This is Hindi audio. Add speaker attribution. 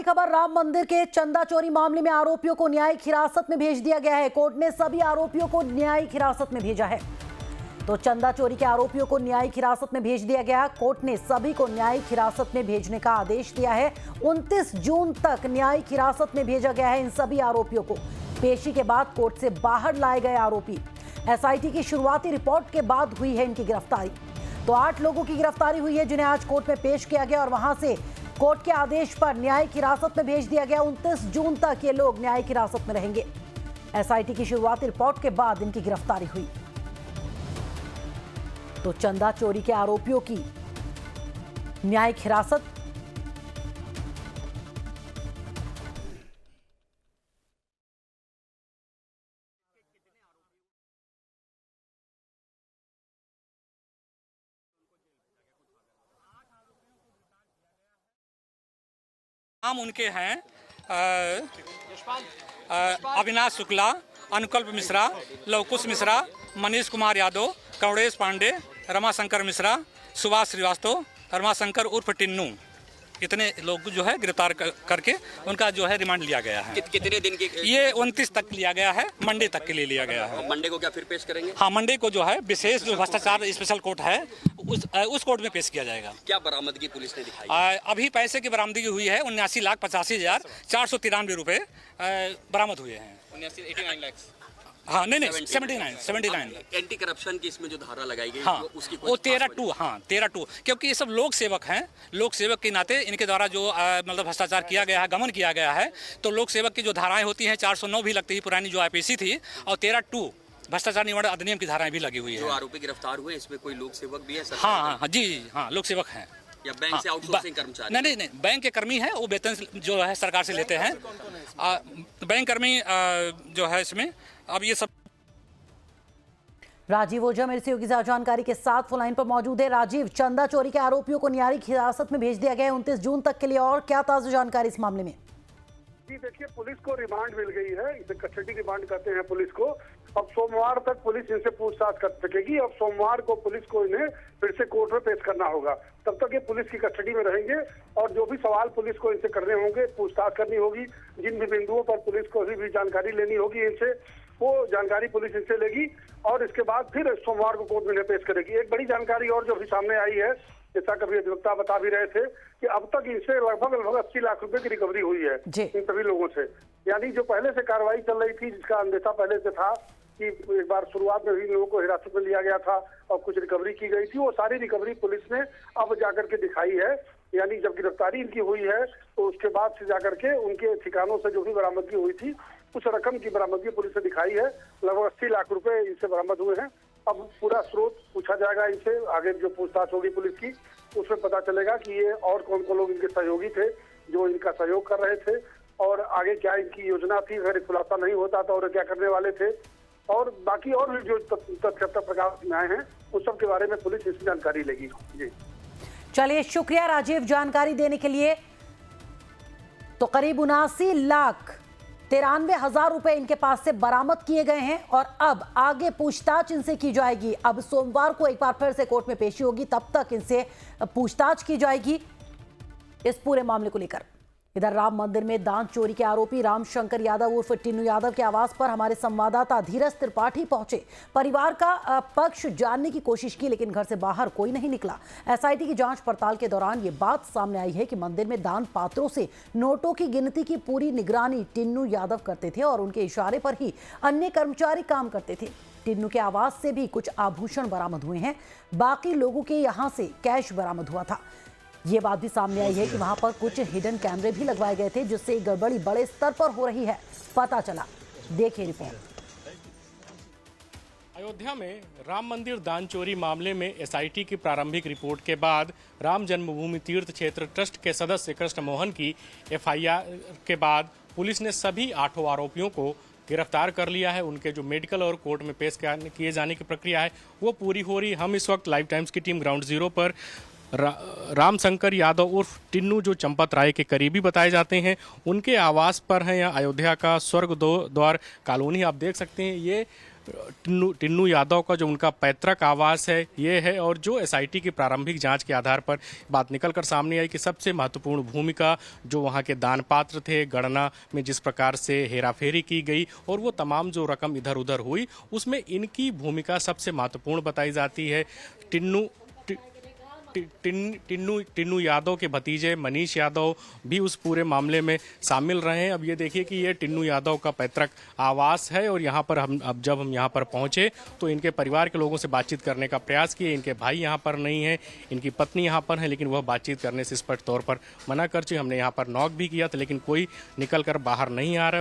Speaker 1: बड़ी खबर, राम मंदिर के चंदा चोरी मामले में आरोपियों को न्यायिक हिरासत में भेज दिया गया है। कोर्ट ने सभी आरोपियों को न्यायिक हिरासत में भेजा है। तो चंदा चोरी के आरोपियों को न्यायिक हिरासत में भेज दिया गया। कोर्ट ने सभी को न्यायिक हिरासत में भेजने का आदेश दिया है। 29 जून तक न्यायिक हिरासत में भेजा गया है इन सभी आरोपियों को। पेशी के बाद कोर्ट से बाहर लाए गए आरोपी। एसआईटी की शुरुआती रिपोर्ट के बाद हुई है इनकी गिरफ्तारी। तो 8 लोगों की गिरफ्तारी हुई है जिन्हें आज कोर्ट में पेश किया गया और वहां से कोर्ट के आदेश पर न्यायिक हिरासत में भेज दिया गया। 29 जून तक ये लोग न्यायिक हिरासत में रहेंगे। एसआईटी की शुरुआती रिपोर्ट के बाद इनकी गिरफ्तारी हुई। तो चंदा चोरी के आरोपियों की न्यायिक हिरासत।
Speaker 2: नाम उनके हैं अविनाश शुक्ला, अनुकल्प मिश्रा, लवकुश मिश्रा, मनीष कुमार यादव, कवड़ेश पांडे, रमाशंकर मिश्रा, सुभाष श्रीवास्तव, रमाशंकर उर्फ टिन्नू, इतने लोग जो है गिरफ्तार करके उनका जो है रिमांड लिया गया है।
Speaker 3: कितने दिन की?
Speaker 2: ये 29 तक लिया गया है, मंडे तक के लिए लिया गया है।
Speaker 3: मंडे को क्या फिर पेश करेंगे?
Speaker 2: हाँ, मंडे को जो है विशेष जो भ्रष्टाचार स्पेशल कोर्ट है उस कोर्ट में पेश किया जाएगा।
Speaker 3: क्या बरामदगी पुलिस ने दिखाई?
Speaker 2: अभी पैसे की बरामदगी हुई है 79,85,493 रुपए बरामद हुए हैं।
Speaker 3: 89 लाख?
Speaker 2: हाँ, नहीं 79।
Speaker 3: एंटी करप्शन की इसमें जो धारा लगाई गई,
Speaker 2: हाँ,
Speaker 3: उसकी
Speaker 2: वो 13(2), क्योंकि ये सब लोक सेवक हैं। लोक सेवक के नाते इनके द्वारा जो मतलब भ्रष्टाचार किया गया है, गमन किया गया है, तो लोक सेवक की जो धाराएं होती हैं 409 भी लगती है, पुरानी जो आईपीसी थी, और 13(2) भ्रष्टाचार निवारण अधिनियम की धाराएं भी लगी हुई है।
Speaker 3: जो आरोपी गिरफ्तार हुए इसमें कोई लोक सेवक भी है?
Speaker 2: हाँ, जी, हाँ, लोक सेवक हैं।
Speaker 3: या बैंक से आउटसोर्सिंग कर्मचारी?
Speaker 2: नहीं, बैंक के कर्मी हैं, वो वेतन जो है सरकार से लेते हैं। बैंक कर्मी जो है इसमें अब ये सब।
Speaker 1: राजीव ओझा मेरे सहयोगी जानकारी के साथ फोन लाइन पर मौजूद है। राजीव, चंदा चोरी के आरोपियों को न्यायिक हिरासत में भेज दिया गया है 29 जून तक के लिए, और क्या ताजा जानकारी इस मामले में?
Speaker 4: जी देखिए, पुलिस को रिमांड मिल गई है, इसे कस्टडी रिमांड कहते हैं पुलिस को। अब सोमवार तक पुलिस इनसे पूछताछ कर सकेगी। अब सोमवार को पुलिस को इन्हें फिर से कोर्ट में पेश करना होगा। तब तक ये पुलिस की कस्टडी में रहेंगे और जो भी सवाल पुलिस को इनसे करने होंगे, पूछताछ करनी होगी, जिन भी बिंदुओं पर पुलिस को भी जानकारी लेनी होगी इनसे, वो जानकारी पुलिस इनसे लेगी और इसके बाद फिर सोमवार को कोर्ट में इन्हें पेश करेगी। एक बड़ी जानकारी और जो भी सामने आई है, जैसा कभी अधिवक्ता बता भी रहे थे, कि अब तक इनसे लगभग 80 लाख रुपए की रिकवरी हुई है इन सभी लोगों से। यानी जो पहले से कार्रवाई चल रही थी, जिसका अंदेशा पहले से था कि एक बार शुरुआत में भी लोगों को हिरासत में लिया गया था और कुछ रिकवरी की गई थी, वो सारी रिकवरी पुलिस ने अब जाकर के दिखाई है। यानी जब गिरफ्तारी इनकी हुई है तो उसके बाद से जाकर के उनके ठिकानों से जो भी बरामदगी हुई थी, उस रकम की बरामदगी पुलिस ने दिखाई है। लगभग 80 लाख रुपए इनसे बरामद हुए हैं। अब पूरा स्रोत पूछा जाएगा इनसे, आगे जो पूछताछ होगी पुलिस की, उसमें पता चलेगा कि ये और कौन कौन लोग इनके सहयोगी थे जो इनका सहयोग कर रहे थे, और आगे क्या इनकी योजना थी, अगर खुलासा नहीं होता तो और क्या करने वाले थे, और बाकी और भी जो तथ्य प्रकाश में आए हैं उस सब के बारे में पुलिस इसकी जानकारी लेगी। जी
Speaker 1: चलिए, शुक्रिया राजीव जानकारी देने के लिए। तो करीब 79,93,000 रुपए इनके पास से बरामद किए गए हैं और अब आगे पूछताछ इनसे की जाएगी। अब सोमवार को एक बार फिर से कोर्ट में पेशी होगी, तब तक इनसे पूछताछ की जाएगी इस पूरे मामले को लेकर। इधर राम मंदिर में दान चोरी के आरोपी रामशंकर यादव उर्फ टिन्नू यादव के आवास पर हमारे संवाददाता धीरज त्रिपाठी पहुंचे। परिवार का पक्ष जानने की कोशिश की, लेकिन घर से बाहर कोई नहीं निकला। एसआईटी की जांच पड़ताल के दौरान ये बात सामने आई है कि मंदिर में दान पात्रों से नोटों की गिनती की पूरी निगरानी टिन्नू यादव करते थे और उनके इशारे पर ही अन्य कर्मचारी काम करते थे। टिन्नू के आवास से भी कुछ आभूषण बरामद हुए हैं। बाकी लोगों के यहाँ से कैश बरामद हुआ था। ये बात भी सामने आई है कि वहां पर कुछ हिडन कैमरे भी लगवाए गए थे, जिससे गड़बड़ी बड़े स्तर पर हो रही है, पता चला। देखिए रिपोर्ट।
Speaker 5: अयोध्या में राम मंदिर दान चोरी मामले में एसआईटी की प्रारंभिक रिपोर्ट के बाद राम जन्मभूमि तीर्थ क्षेत्र ट्रस्ट के सदस्य कृष्ण मोहन की एफआईआर के बाद पुलिस ने सभी 8 आरोपियों को गिरफ्तार कर लिया है। उनके जो मेडिकल और कोर्ट में पेश किए जाने की प्रक्रिया है वो पूरी हो रही। हम इस वक्त लाइव टाइम्स की टीम ग्राउंड जीरो पर रामशंकर यादव उर्फ टिन्नू, जो चंपत राय के करीबी बताए जाते हैं, उनके आवास पर हैं। यहाँ अयोध्या का स्वर्ग द्वार कॉलोनी आप देख सकते हैं। ये टिन्नू यादव का जो उनका पैतृक आवास है ये है। और जो एसआईटी की प्रारंभिक जांच के आधार पर बात निकलकर सामने आई कि सबसे महत्वपूर्ण भूमिका जो वहाँ के दान पात्र थे, गणना में जिस प्रकार से हेराफेरी की गई और वो तमाम जो रकम इधर उधर हुई, उसमें इनकी भूमिका सबसे महत्वपूर्ण बताई जाती है। टिन्नू यादव के भतीजे मनीष यादव भी उस पूरे मामले में शामिल रहे हैं। अब ये देखिए कि ये टिन्नू यादव का पैतृक आवास है और यहाँ पर जब हम यहाँ पर पहुँचे तो इनके परिवार के लोगों से बातचीत करने का प्रयास किए। इनके भाई यहाँ पर नहीं है, इनकी पत्नी यहाँ पर है, लेकिन वह बातचीत करने से स्पष्ट तौर पर मना कर चुकी। हमने यहाँ पर नॉक भी किया था लेकिन कोई निकल कर बाहर नहीं आ रहा है।